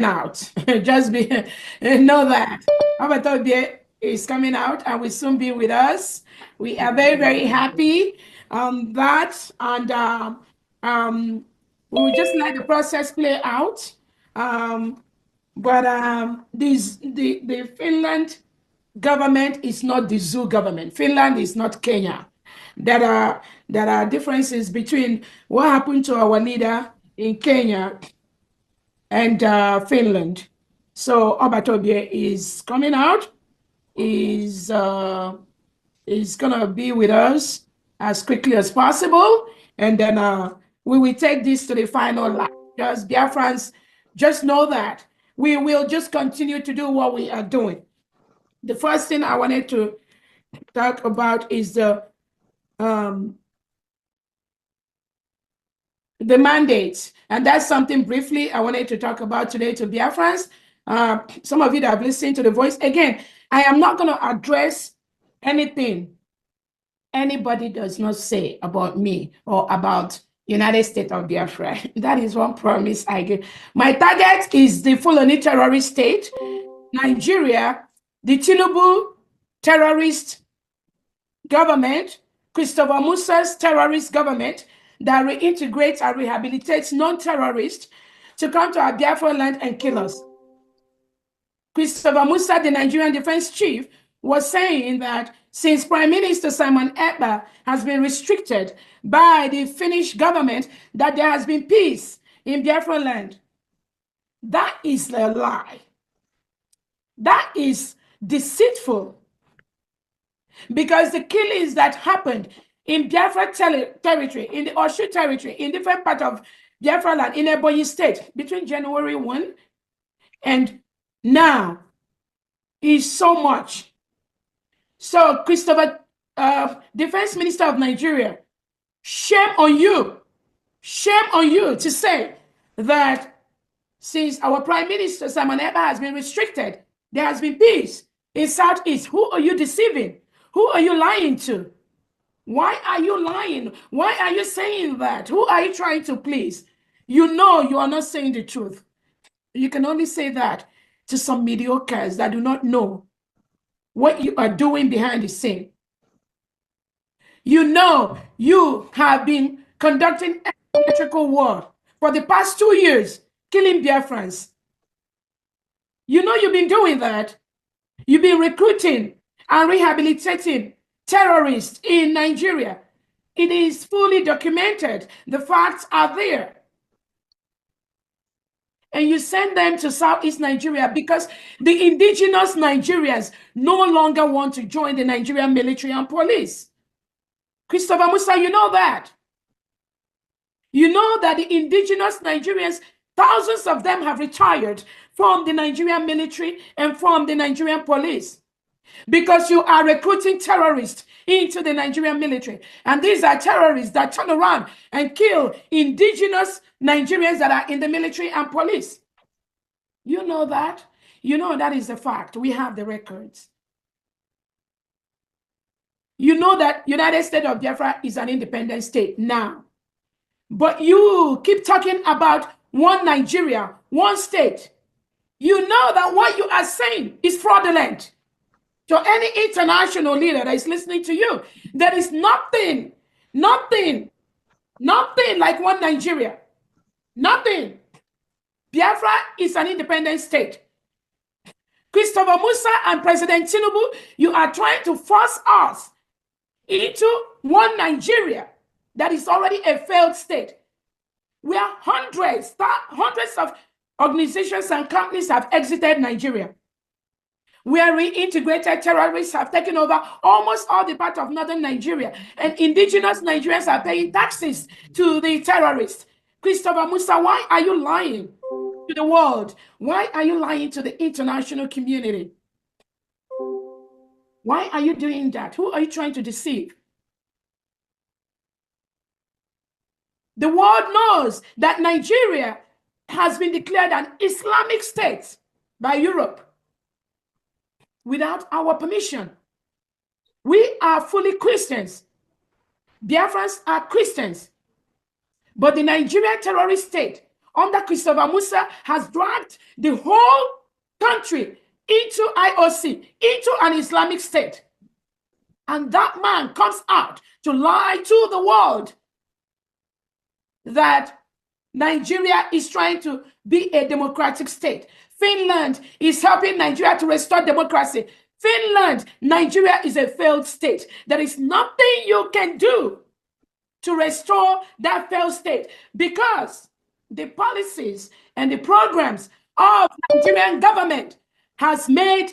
out. Just be know that Abatobie is coming out and will soon be with us. We are very, very happy that, and we will just let the process play out. But the Finland government is not the zoo government. Finland is not Kenya. There are differences between what happened to our leader in Kenya and Finland. So Obatobie is coming out. Is gonna be with us as quickly as possible, and then we will take this to the final line. Just Biafrans, just know that we will just continue to do what we are doing. The first thing I wanted to talk about is the mandates, and that's something briefly I wanted to talk about today to Biafrans. Some of you that have listened to the voice, again, I am not going to address anything anybody does not say about me or about United States of Biafra. That is one promise I give. My target is the Fulani terrorist state, Nigeria, the Tinubu terrorist government, Christopher Musa's terrorist government that reintegrates and rehabilitates non-terrorists to come to our Biafraland and kill us. Christopher Musa, the Nigerian defense chief, was saying that since Prime Minister Simon Ekpa has been restricted by the Finnish government, that there has been peace in Biafraland. That is a lie. That is deceitful. Because the killings that happened in Biafra territory, in the Oshu territory, in different parts of Biafraland, in Ebonyi state, between January 1 and now is so much. So, Christopher, Defense Minister of Nigeria, shame on you to say that since our Prime Minister Simon Ekpa has been restricted, there has been peace in Southeast. Who are you deceiving? Who are you lying to? Why are you lying? Why are you saying that? Who are you trying to please? You know you are not saying the truth. You can only say that to some mediocres that do not know what you are doing behind the scene. You know you have been conducting electrical war for the past 2 years, killing Biafrans. You know you've been doing that. You've been recruiting and rehabilitating terrorists in Nigeria. It is fully documented. The facts are there. And you send them to Southeast Nigeria because the indigenous Nigerians no longer want to join the Nigerian military and police. Christopher Musa, you know that. You know that the indigenous Nigerians, thousands of them have retired from the Nigerian military and from the Nigerian police because you are recruiting terrorists into the Nigerian military. And these are terrorists that turn around and kill indigenous Nigerians that are in the military and police. You know that. You know that is a fact. We have the records. You know that United States of Biafra is an independent state now. But you keep talking about one Nigeria, one state. You know that what you are saying is fraudulent. To any international leader that is listening to you, there is nothing like one Nigeria. Nothing. Biafra is an independent state. Christopher Musa and President Tinubu, you are trying to force us into one Nigeria that is already a failed state, where hundreds of organizations and companies have exited Nigeria, where reintegrated terrorists have taken over almost all the part of northern Nigeria, and indigenous Nigerians are paying taxes to the terrorists. Christopher Musa, why are you lying to the world? Why are you lying to the international community? Why are you doing that? Who are you trying to deceive? The world knows that Nigeria has been declared an Islamic state by Europe without our permission. We are fully Christians. Biafrans are Christians. But the Nigerian terrorist state under Christopher Musa has dragged the whole country into IOC, into an Islamic state. And that man comes out to lie to the world that Nigeria is trying to be a democratic state. Finland is helping Nigeria to restore democracy. Finland, Nigeria is a failed state. There is nothing you can do to restore that failed state because the policies and the programs of Nigerian government has made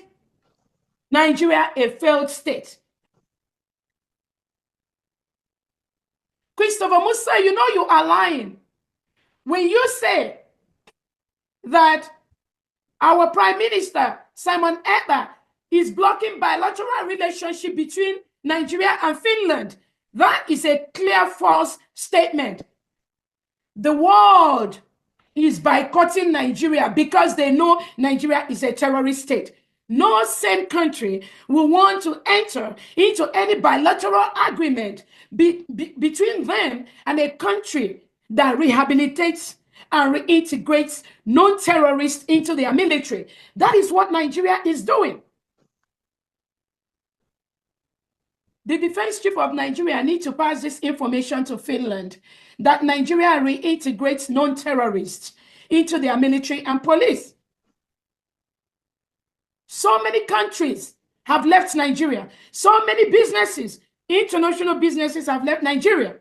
Nigeria a failed state. Christopher Musa, you know you are lying when you say that our Prime Minister, Simon Ekpa, is blocking bilateral relationship between Nigeria and Finland. That is a clear false statement. The world is boycotting Nigeria because they know Nigeria is a terrorist state. No sane country will want to enter into any bilateral agreement between them and a country that rehabilitates and reintegrates non-terrorists into their military. That is what Nigeria is doing. The defense chief of Nigeria needs to pass this information to Finland, that Nigeria reintegrates non-terrorists into their military and police. So many countries have left Nigeria. So many businesses, international businesses, have left Nigeria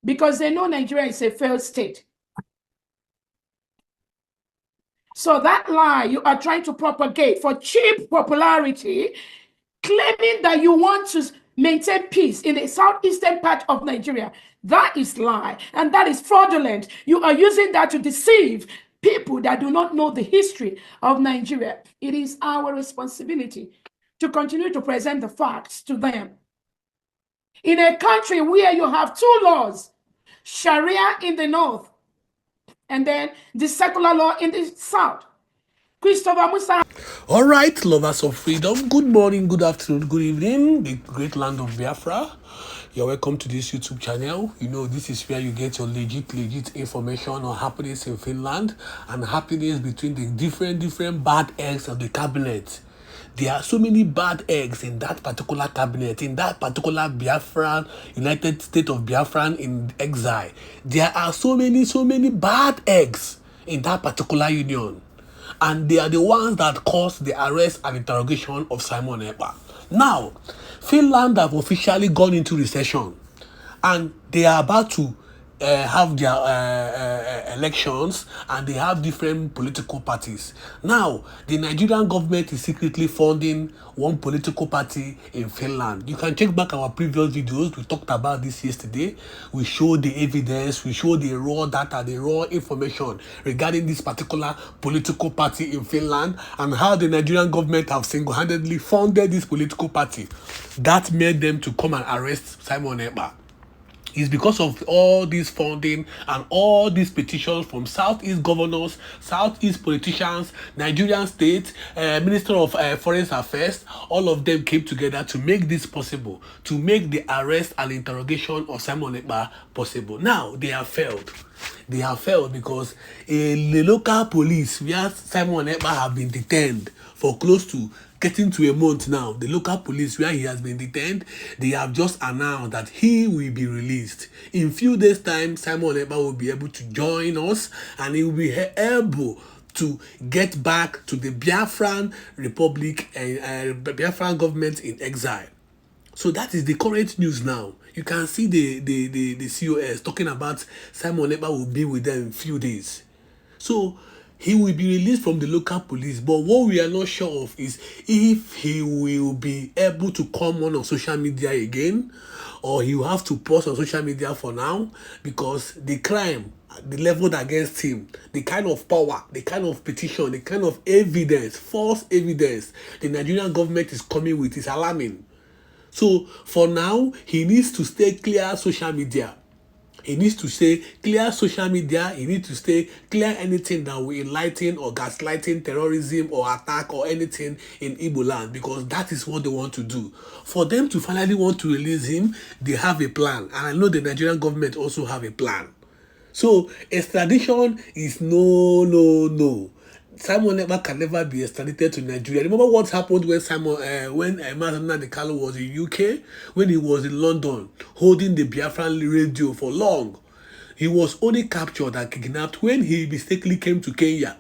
because they know Nigeria is a failed state. So that lie you are trying to propagate for cheap popularity, claiming that you want to maintain peace in the southeastern part of Nigeria, that is lie and that is fraudulent. You are using that to deceive people that do not know the history of Nigeria. It is our responsibility to continue to present the facts to them. In a country where you have two laws, Sharia in the north, and then the secular law in the south. Christopher Musa. All right, lovers of freedom, good morning, good afternoon, good evening, the great land of Biafra. You're welcome to this YouTube channel. You know, this is where you get your legit information on happenings in Finland and happenings between the different bad eggs of the cabinet. There are so many bad eggs in that particular cabinet, in that particular Biafran, United States of Biafran in exile. There are so many bad eggs in that particular union. And they are the ones that caused the arrest and interrogation of Simon Ekpa. Now, Finland have officially gone into recession. And they are about to have their elections, and they have different political parties. Now, the Nigerian government is secretly funding one political party in Finland. You can check back our previous videos. We talked about this yesterday. We showed the evidence, we showed the raw data, the raw information regarding this particular political party in Finland and how the Nigerian government have single-handedly funded this political party. That made them to come and arrest Simon Ekpa. It's because of all this funding and all these petitions from Southeast governors, Southeast politicians, Nigerian state, Minister of Foreign Affairs, all of them came together to make this possible, to make the arrest and interrogation of Simon Ekpa possible. Now, they have failed. They have failed because the local police, where Simon Ekpa have been detained for close to getting to a month now, the local police where he has been detained, they have just announced that he will be released. In few days time, Simon Ekpa will be able to join us and he will be able to get back to the Biafran Republic and Biafran government in exile. So that is the current news now. You can see the COS talking about Simon Ekpa will be with them in few days. So he will be released from the local police, but what we are not sure of is if he will be able to come on social media again, or he will have to post on social media for now, because the crime, the leveled against him, the kind of power, the kind of petition, the kind of evidence, false evidence the Nigerian government is coming with is alarming. So for now, he needs to stay clear social media. He needs to stay clear social media. He needs to stay clear anything that will enlighten or gaslighting terrorism or attack or anything in Igbo land, because that is what they want to do. For them to finally want to release him, they have a plan. And I know the Nigerian government also have a plan. So extradition is no, no, no. Simon Ekpa can never be extradited to Nigeria. Remember what happened when Nnamdi Kanu was in UK, when he was in London holding the Biafran radio for long. He was only captured and kidnapped when he mistakenly came to Kenya.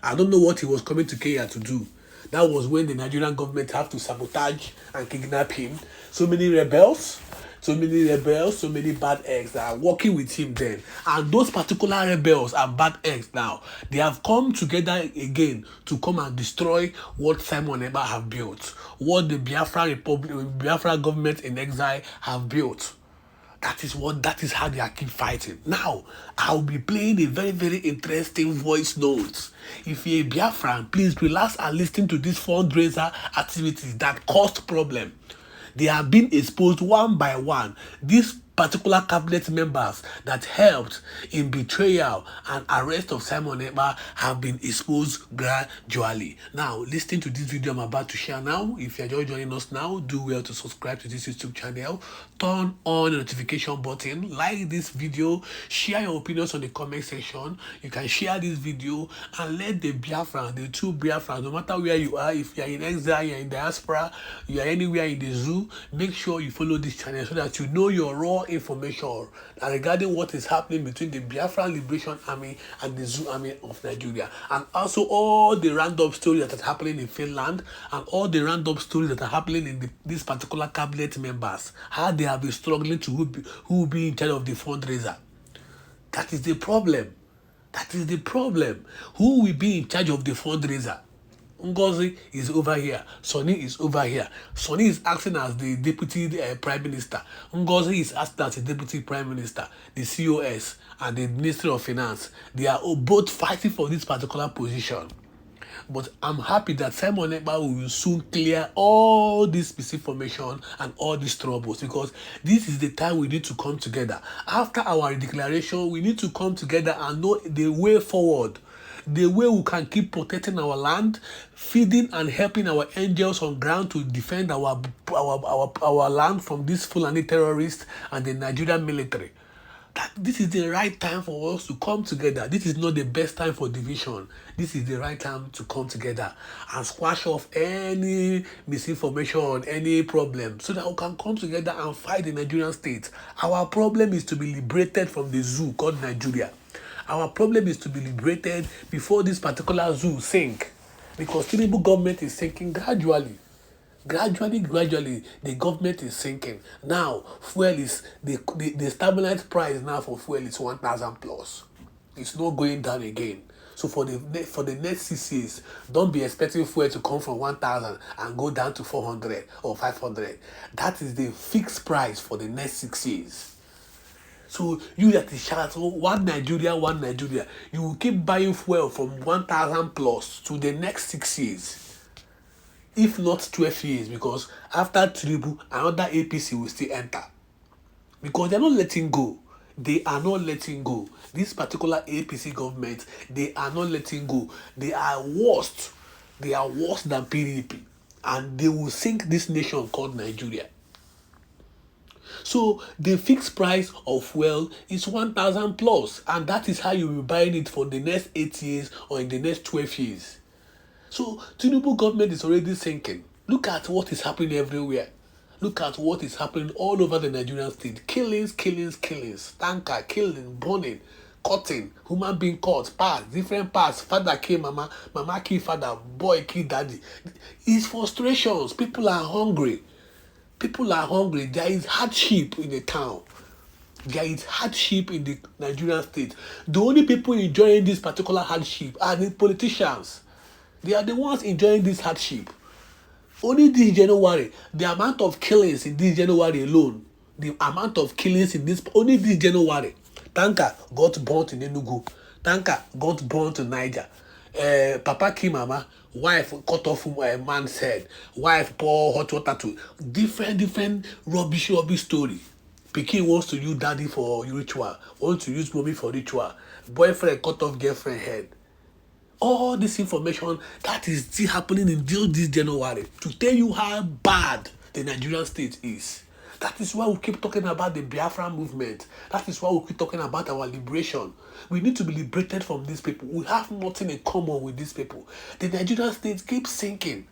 I don't know what he was coming to Kenya to do. That was when the Nigerian government have to sabotage and kidnap him. So many rebels, so many bad eggs that are working with him then. And those particular rebels and bad eggs now, they have come together again to come and destroy what Simon Ekpa have built, what the Biafra government in exile have built. That is how they are keep fighting. Now, I'll be playing a very, very interesting voice note. If you're a Biafran, please relax and listen to these fundraiser activities that caused problem. They are being exposed one by one. These particular cabinet members that helped in betrayal and arrest of Simon Ekpa have been exposed gradually. Now, listening to this video I'm about to share now, if you're just joining us now, do well to subscribe to this YouTube channel, turn on the notification button, like this video, share your opinions on the comment section. You can share this video and let the Biafran, the two Biafrans, no matter where you are, if you're in exile, you're in diaspora, you're anywhere in the zoo, make sure you follow this channel so that you know your raw information regarding what is happening between the Biafran Liberation Army and the Zoo Army of Nigeria, and also all the random stories that are happening in Finland and all the random stories that are happening in these particular cabinet members, how they have been struggling to who will be in charge of the fundraiser. That is the problem. That is the problem. Who will be in charge of the fundraiser? Ngozi is over here. Sonny is over here. Sonny is acting as the deputy prime minister. Ngozi is acting as the deputy prime minister. The COS and the Ministry of Finance, they are both fighting for this particular position. But I'm happy that Simon Ekpa will soon clear all this misinformation and all these troubles, because this is the time we need to come together. After our declaration, we need to come together and know the way forward. The way we can keep protecting our land, feeding and helping our angels on ground to defend our land from these Fulani terrorists and the Nigerian military. That this is the right time for us to come together. This is not the best time for division. This is the right time to come together and squash off any misinformation, any problem, so that we can come together and fight the Nigerian state. Our problem is to be liberated from the zoo called Nigeria. Our problem is to be liberated before this particular zoo sink, because Tinubu government is sinking gradually. Gradually, the government is sinking. Now, fuel is the stabilized price now for fuel is 1,000 plus. It's not going down again. So for the next 6 years, don't be expecting fuel to come from 1,000 and go down to 400 or 500. That is the fixed price for the next 6 years. So you that is shout, one Nigeria, you will keep buying fuel from 1,000 plus to the next 6 years. If not 12 years, because after Tinubu, another APC will still enter. Because they're not letting go. They are not letting go. This particular APC government, they are not letting go. They are worse. They are worse than PDP. And they will sink this nation called Nigeria. So the fixed price of fuel is 1,000 plus. And that is how you will be buying it for the next 8 years or in the next 12 years. So Tinubu government is already sinking. Look at what is happening everywhere. Look at what is happening all over the Nigerian state. Killings. Tanker, killing, burning, cutting, human being caught, parts, different parts. Father kill mama, mama kill father, boy kill daddy. It's frustrations. People are hungry. There is hardship in the town. There is hardship in the Nigerian state. The only people enjoying this particular hardship are the politicians. They are the ones enjoying this hardship. Only this January, the amount of killings in this January alone, only this January, Tanker got burnt in Enugu. Tanker got burnt in Niger. Papa kill mama, wife cut off a man's head, wife pour hot water to different rubbish story. Pikin wants to use daddy for ritual, wants to use mommy for ritual. Boyfriend cut off girlfriend head. All this information that is still happening in this January to tell you how bad the Nigerian state is. That is why we keep talking about the Biafra movement. That is why we keep talking about our liberation. We need to be liberated from these people. We have nothing in common with these people. The Nigerian state keeps sinking.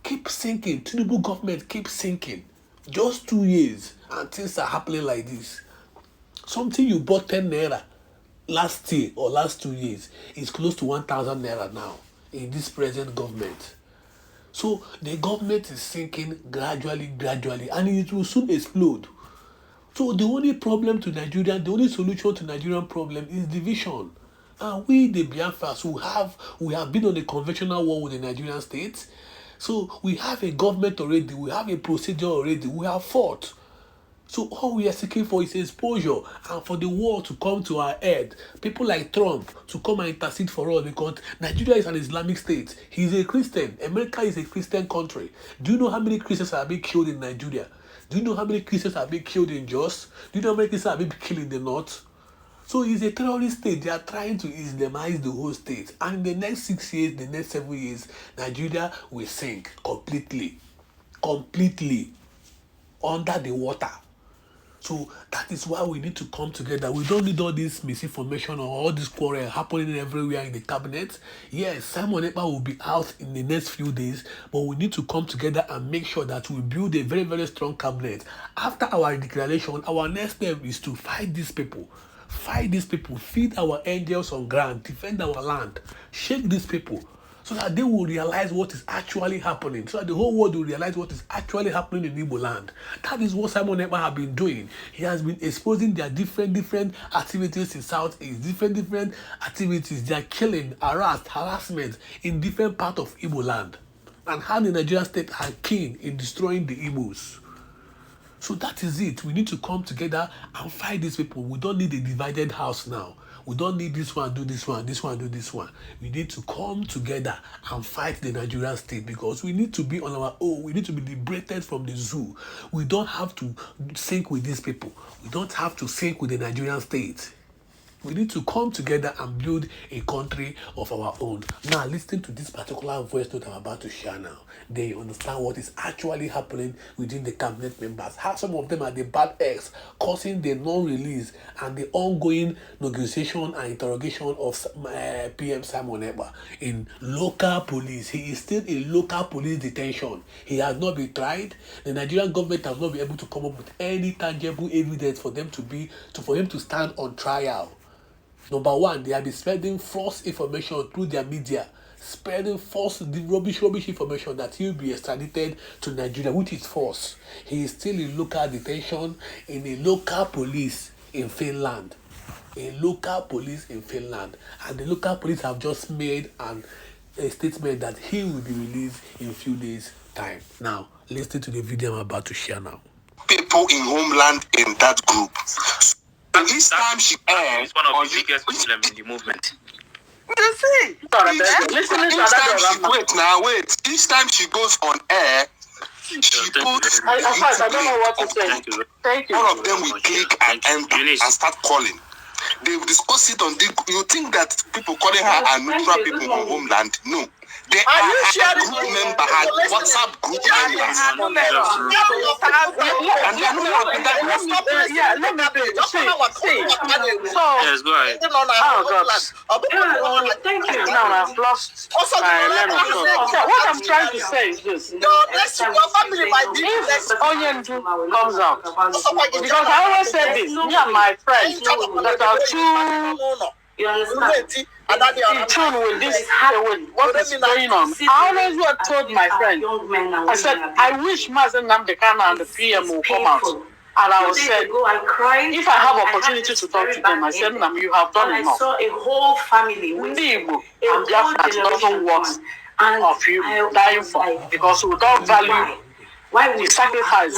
Keep sinking. Tinubu government keeps sinking. Just 2 years and things are happening like this. Something you bought 10 naira last year or last 2 years is close to 1,000 naira now in this present government. So the government is sinking gradually, and it will soon explode. So the only problem to Nigeria, the only solution to Nigerian problem is division. And we, the Biafras, we have been on a conventional war with the Nigerian state. So we have a government already, we have a procedure already, we have fought. So all we are seeking for is exposure and for the war to come to our head. People like Trump to come and intercede for us because Nigeria is an Islamic state. He is a Christian. America is a Christian country. Do you know how many Christians are being killed in Nigeria? Do you know how many Christians are being killed in Jos? Do you know how many Christians are being killed in the north? So it's a terrorist state. They are trying to Islamize the whole state. And in the next 6 years, the next 7 years, Nigeria will sink completely under the water. So that is why we need to come together. We don't need all this misinformation or all this quarrel happening everywhere in the cabinet. Yes, Simon Ekpa will be out in the next few days, but we need to come together and make sure that we build a very, very strong cabinet. After our declaration, our next step is to fight these people. Fight these people, feed our angels on ground, defend our land, shake these people, so that they will realize what is actually happening, so that the whole world will realize what is actually happening in Igbo land. That is what Simon Ekpa has been doing. He has been exposing their different activities in Southeast, different activities. They are killing, harassment in different parts of Igbo land, and how the Nigerian state are keen in destroying the Igbos. So that is it. We need to come together and fight these people. We don't need a divided house now. We don't need this one do this one, this one do this one. We need to come together and fight the Nigerian state because we need to be on our own. We need to be liberated from the zoo. We don't have to sync with these people. We don't have to sync with the Nigerian state. We need to come together and build a country of our own. Now, listen to this particular voice note I'm about to share now. Then you understand what is actually happening within the cabinet members. How some of them are the bad eggs, causing the non-release and the ongoing negotiation and interrogation of PM Simon Ekpa in local police. He is still in local police detention. He has not been tried. The Nigerian government has not been able to come up with any tangible evidence for him to stand on trial. Number one, they have been spreading false information through their media, spreading false, rubbish information that he will be extradited to Nigeria, which is false. He is still in local detention in a local police in Finland. A local police in Finland. And the local police have just made a statement that he will be released in a few days' time. Now, listen to the video I'm about to share now. People in homeland in that group. And each time she it's one of the biggest problems in the movement. Each time she goes on air, she puts I don't know what to say. Thank you. All of them will click and enter and start calling. They will discuss it on the. You think that people calling her are neutral people from homeland? No. They are a group member, a WhatsApp group member. Let me see. So, yes, go ahead. Thank you. Now I've lost my line of thought. So what I'm trying to say is this. If Onyendu comes out, because I always say this, me and my friends that are too... You understand? In tune with this, with what is going on. I always told my friend, I said, I wish Mazen Namdekana and the PM will come out. And I said, if I have opportunity to talk to them, I said, you have done enough. I saw a whole family with Igbo and Biafra doesn't work of you dying for, because we don't value. Why we sacrifice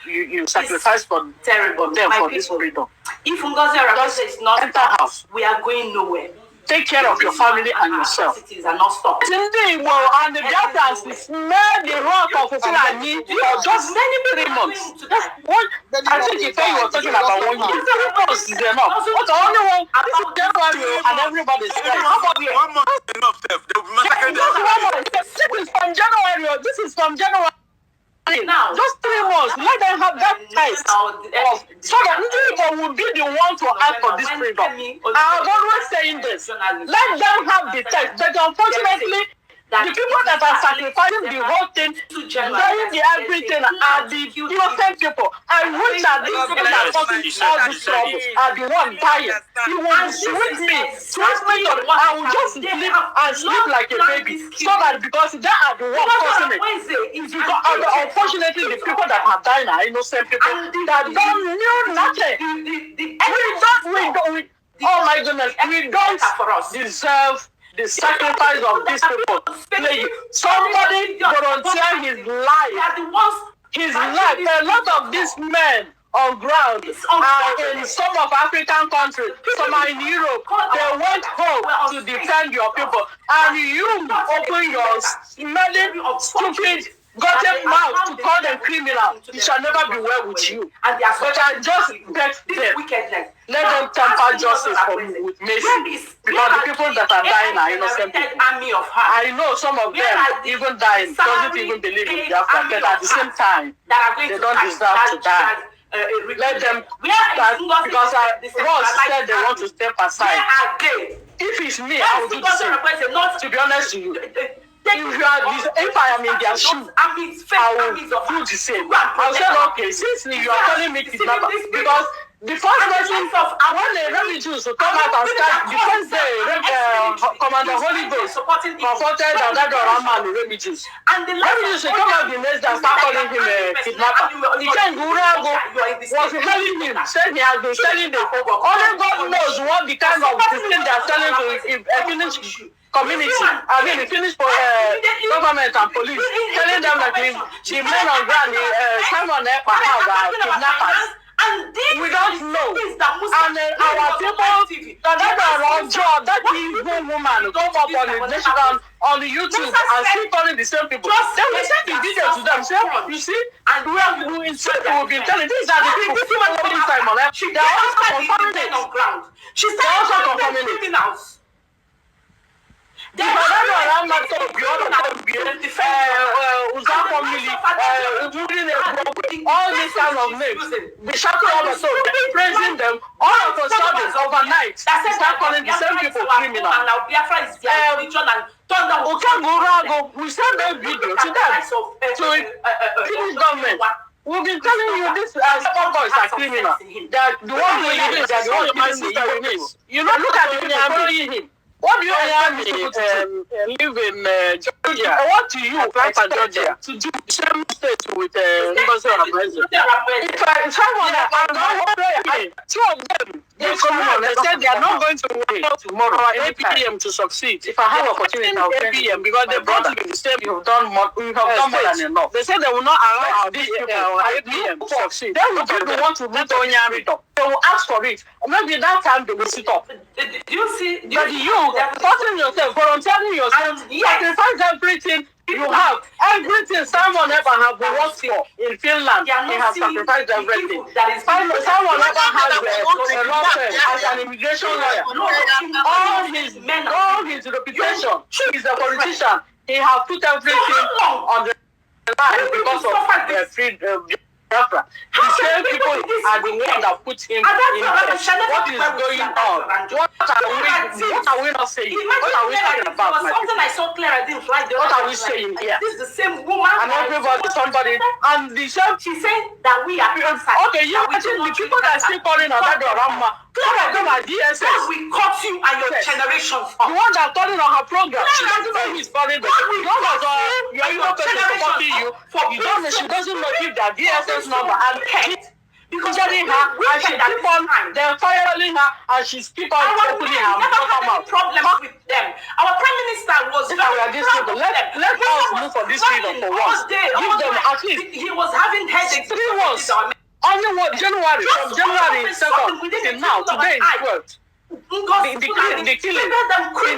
you sacrifice for them for this freedom. If Ngozi Arabese is not enter house, we are going nowhere. Take care of your family and yourself. Are not stopped. Indeed, well, and the Biafrans made the rock of Fulani for just 3 months. That's what I think you were talking about 1 year. 3 months is enough. But only one, this is January, and everybody's saying, how about you? 1 month is enough, Steph. They will massacre them. This is from January. This is from January. Now, just 3 months, let them have that taste so that people will be the one to ask for this freedom. I'm always saying this. Let them have the taste. But unfortunately, the people that are sacrificing the whole thing, doing the everything, are the innocent people. I wish that these people that are causing all this trouble are the ones dying. He will sweep me, I will just sleep and sleep like a baby. So that because they are the ones causing it. Unfortunately, the people that are dying are innocent people that don't know nothing. Oh my goodness, we don't deserve the sacrifice of these people. Somebody volunteer his life. A lot of these men on ground are in some of African countries, some are in Europe. They went home to defend your people. And you open your smelling, stupid, gotten mouth to call them criminal. It shall never be well with you. But I just beg them. Let them temper justice for me with mercy. Because the people that are dying are innocent people. I know some of them even dying doesn't even believe in Biafra, but at the same time, they don't deserve to die. Let them start, because Ross said they want to step aside. If it's me, I will do the same. To be honest with you. If I am in their shoes, I will do the same. I'll say, okay, since you are calling me kidnapper, because the first person, when the refugees come out and start, the first day, Commander Holy Ghost confronted Rama and the refugees. And the refugees will come out the next day and start calling him a kidnapper. The King Urago was telling him, said he has been selling the only God knows what the kind of thing they are selling to finish community. I mean, Finnish government and police telling them that the men on ground, Simon Èkpà have kidnappers. And we don't know. And our people, that evil woman come up on the national, on the YouTube and still calling the same people. Then we send the video to them. Say, you see, and we will be telling these are the people who are calling Simon Èkpà. They are also confirming it. They are also confirming it. The family, all these kind of names, the shouting over so praising them, all of a sudden overnight, they start calling the same people criminal. We send that video to them, to Finnish government. We've been telling you this small boys are criminal. That the one doing this, that the one doing this. You know, look at the following him. What do you live in Georgia? What do you apply for Georgia? To do the same state with University of President. If someone two of them, they said they are not going to wait tomorrow 8 p.m. to succeed. If I have opportunity, I'll 8 p.m. because they brought you the same. You have done more than enough. They said they will not allow this 8 p.m. to succeed. They will want to meet Onyami. They will ask for it. Maybe that time they will sit up. Do you see? But you, forcing yourself, volunteering yourself, sacrifice everything you have. Everything Simon Èkpà have been worked for in Finland, he has sacrificed everything. Simon Èkpà has a law firm as an immigration lawyer. All his reputation, he's a politician. He has put everything on the line because of freedom. The same people are the ones that put him in jail. What is going on? What are we not saying? What are we talking about? Something I saw clear, I didn't write. What are we saying here? This is the same woman. And everybody, somebody, and the same. She said that we are okay. You imagine the people that are still calling on that Rama. Some of them are DSS. We cut you and your generations. The one that calling on her program. She doesn't know who is calling them. You are not supporting you. You don't know. She doesn't know if they are DSS number and because telling her and she keep on they're firing her and she's keep on opening her mouth. Problem with them. Our prime minister was let us look for this freedom for once. Give them at least he was having headaches 3 months. Only what January from January 2nd till now today is 12th. The killing.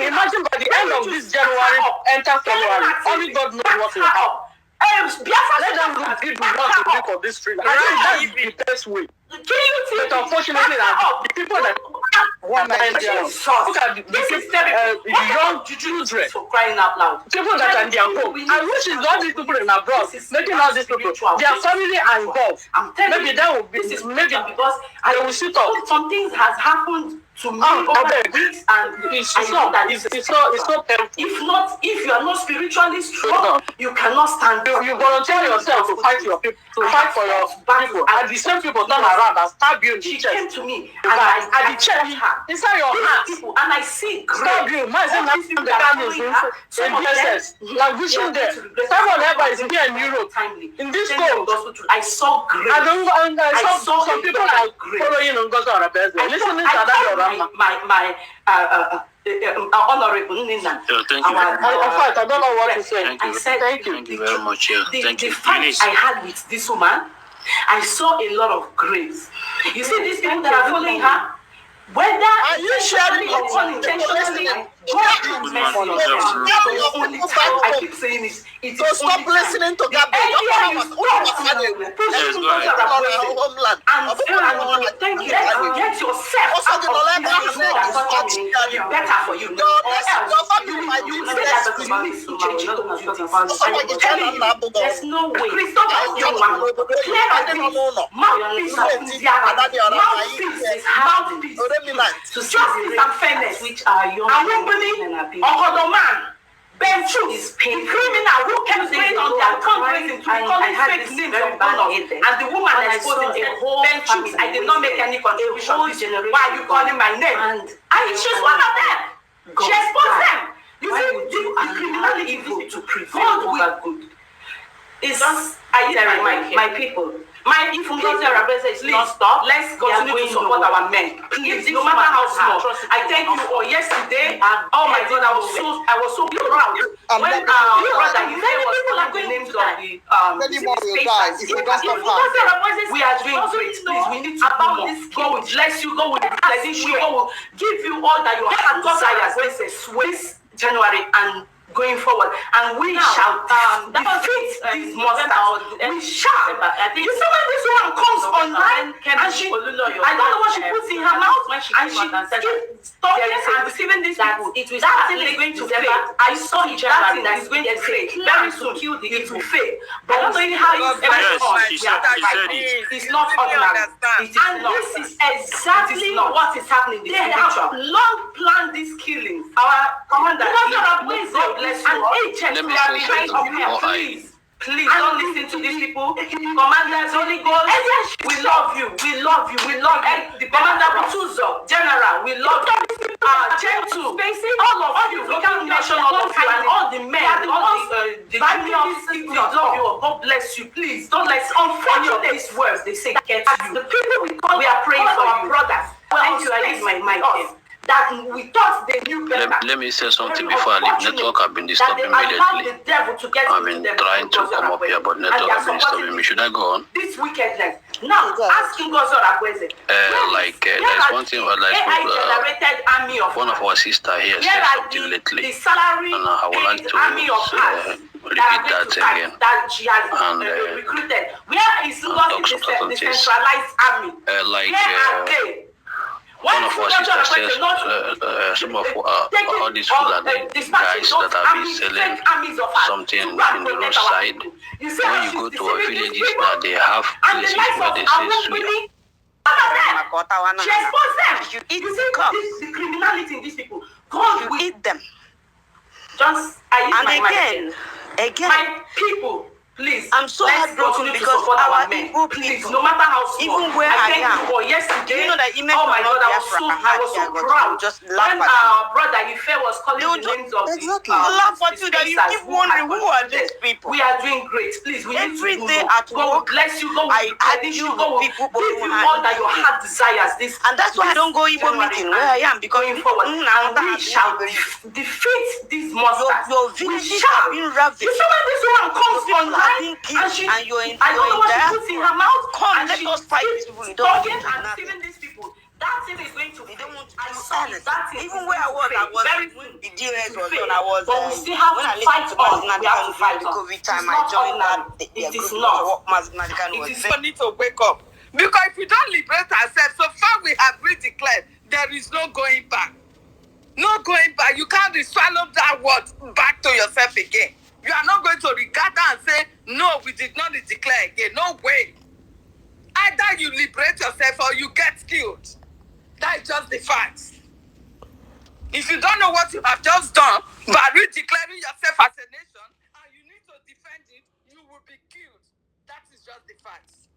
Imagine by the end of this January, enter February. Only God knows what will happen. Let them look people want to look for this freedom. I think that's the best way. But unfortunately, the people that Look at the young children for crying out loud. People that are in their home. I wish it's all these people in abroad, making all these people, their family are involved. Maybe that will be, maybe because I will sit up. Some things has happened to me over weeks, and it's so painful. If you are not spiritually strong, you cannot stand. You volunteer yourself to fight your people, to fight for your people, and the same people turn around and stab you in the chest. She came to me, and I checked her inside your hands, and I see stab you. My son has the gun in business, like wishing there. Someone ever is here in Europe, in this cold. I saw grace. I saw some people are following on God's Arabes. Listening to that. My honorable Nina. Thank you. I don't know what to say. Thank you. I said Thank you very much. The fight I had with this woman, I saw a lot of grace. You see these people that are following her, whether are you sharing or unintentionally, God will mess on us. Only time I keep saying it. So stop listening to God. Thank you. Get yourself out of this better for you. There's no way. Mouthpiece to justice and fairness, which are young man. Ben True is painful. The criminal who kept going on their fundraising to calling fake names of donors, and the woman exposing the whole Ben True. I did not make any contribution. Why are you calling my name? And she's one of them. She exposed them. You see, the criminality evil to prevent over good. It's my people. My please stop. Let's continue to support our men. Please, no matter how small. I thank you all. Yesterday, oh my God, I was so proud when brother you was calling the names of the we are doing great. Please, we need to about this. God will bless you. God will bless you. God will give you all that your heart desires. This January and going forward, and we shall defeat these monsters. We shall. You see when this woman comes online and she, I don't know what she puts in her mouth, and she keeps talking and receiving these people. That thing is going to fail. I saw it. That thing is going to fail very soon. It will fail. But I don't know how it's It's not ordinary. And this is exactly what is happening. They have long planned these killings. Our commander, bless you. Please don't listen to these people. Commanders, Holy Ghost, we love you. We love you. We love you. The Commander Butuzo, General, we love you. Gentle, all of you, we can't mention all of you and all the men, all the juniors, we love you. God bless you. Please don't let unfortunate these words they say get you. The people we are praying for our brothers. Thank you. I use my mic. That we thought they knew better. Let me say something before I leave. Network have been disturbing me lately. I've been trying to come up here, but network have been disturbing me. Should I go on? This wickedness. Now, asking God there's one thing I'd like to one of our sisters here said something lately, and I would like to repeat that again. That she has recruited. Where is the decentralized army? One of our sisters says some of all these Fulani guys that have been selling something in the roadside. When you go to our villages now, they have places where they say suya. She exposed them. You eat the criminality in these people. God will eat them. Just again, my people. Please, I'm so heartbroken because our people, please, no matter how small, even where I am. Yesterday, you know that image my God, I was so proud. Just when our brother Ife was calling the names of laugh at you that you keep wondering who are these people. We are doing great. Please, we need to day at God bless you. God bless you. God give you all that your heart desires. This and that's why I don't go even meeting where I am because going forward, and we shall defeat these monsters. Your village shall be ravaged. You see when this one comes online. And you're in I don't know what she puts in her mouth. Come, let us fight these people. Talking and deceiving these people. That thing is going to be. They don't want to be honest. Even where I was very the DOS was done. I was. But we still have to fight on. We have to fight on. COVID time, I joined that. It is not. It is need to wake up. Because if we don't liberate ourselves, so far we have been declared there is no going back. No going back. You can't swallow that word back to yourself again. You are not going to regard that and say, no, we did not declare again. No way. Either you liberate yourself or you get killed. That is just the facts. If you don't know what you have just done by redeclaring yourself as a nation and you need to defend it, you will be killed. That is just the facts.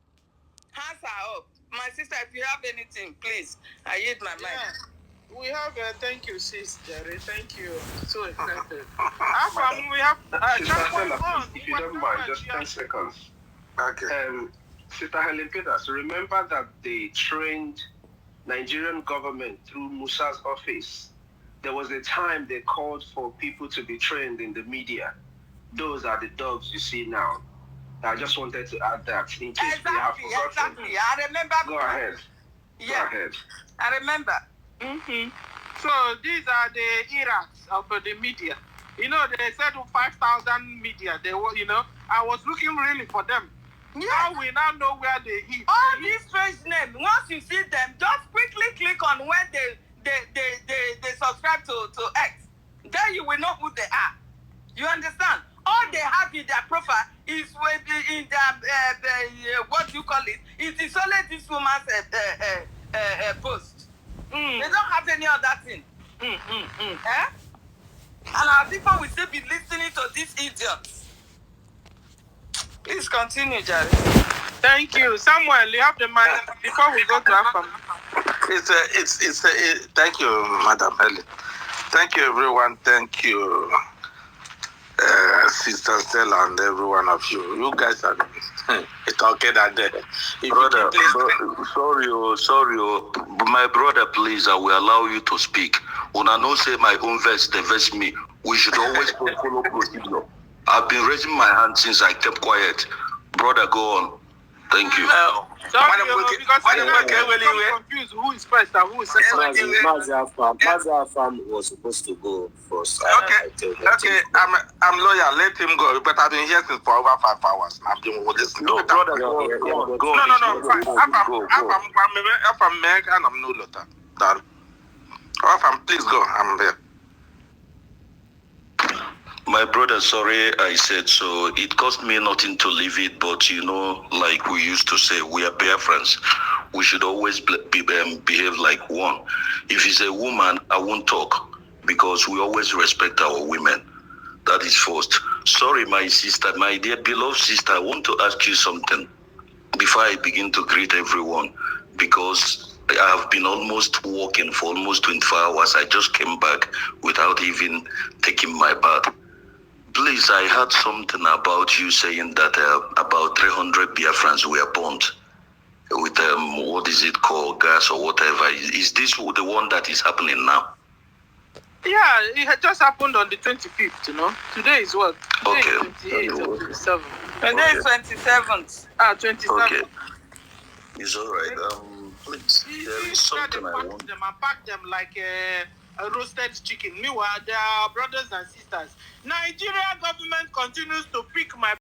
Hands are up. My sister, if you have anything, please, I yield my mic. We have, thank you, sis, Jerry. Thank you. So excited. We have, if you don't mind, just 10 seconds. Okay. Sister Helen Peters, remember that they trained Nigerian government through Musa's office. There was a time they called for people to be trained in the media. Those are the dogs you see now. I just wanted to add that in case they have forgotten. Exactly. I remember. Go ahead. Yeah. Go ahead. I remember. So these are the eras of the media. You know, they said 5,000 media. They were, you know, I was looking really for them. Yeah. Now we now know where they hid. All these strange names, once you see them, just quickly click on when they subscribe to X. Then you will know who they are. You understand? All they have in their profile is in their what you call it. It is only this woman's post. They don't have any other thing. Eh? And our people will still be listening to these idiots. Please continue, Jerry. Thank you. Samuel, you have the mic before we go to Afam. Thank you, Madam Helen. Thank you, everyone. Thank you, Sister Stella, and every one of you. You guys are talking at the Brother, sorry, my brother, please, I will allow you to speak. When I don't say my own verse, they verse me. We should always follow procedure. I've been raising my hand since I kept quiet. Brother, go on. Thank you. Sorry, because I'm confused who is first and who is second. Mazafam was supposed to go first. Okay, I'm loyal. Let him go. But I've been here since for over 5 hours. I've been listening. No, brother, go. No. I'm Meg and I'm no Lothar. Please go. I'm there. My brother, sorry I said so. It cost me nothing to leave it, but you know, like we used to say, we are Biafrans. We should always behave like one. If it's a woman, I won't talk because we always respect our women. That is first. Sorry, my sister, my dear beloved sister, I want to ask you something before I begin to greet everyone, because I have been almost walking for almost 24 hours. I just came back without even taking my bath. Please, I heard something about you saying that about 300 Biafrans were burnt with, what is it called, gas or whatever. Is this the one that is happening now? Yeah, it had just happened on the 25th, you know. Today is what? Today Okay. is 28th or 27th. Today is 27th. 27th. Okay. It's all right. Please, there is something I want. Them and pack them like a roasted chicken. Meanwhile, they are brothers and sisters. Nigerian government continues to pick my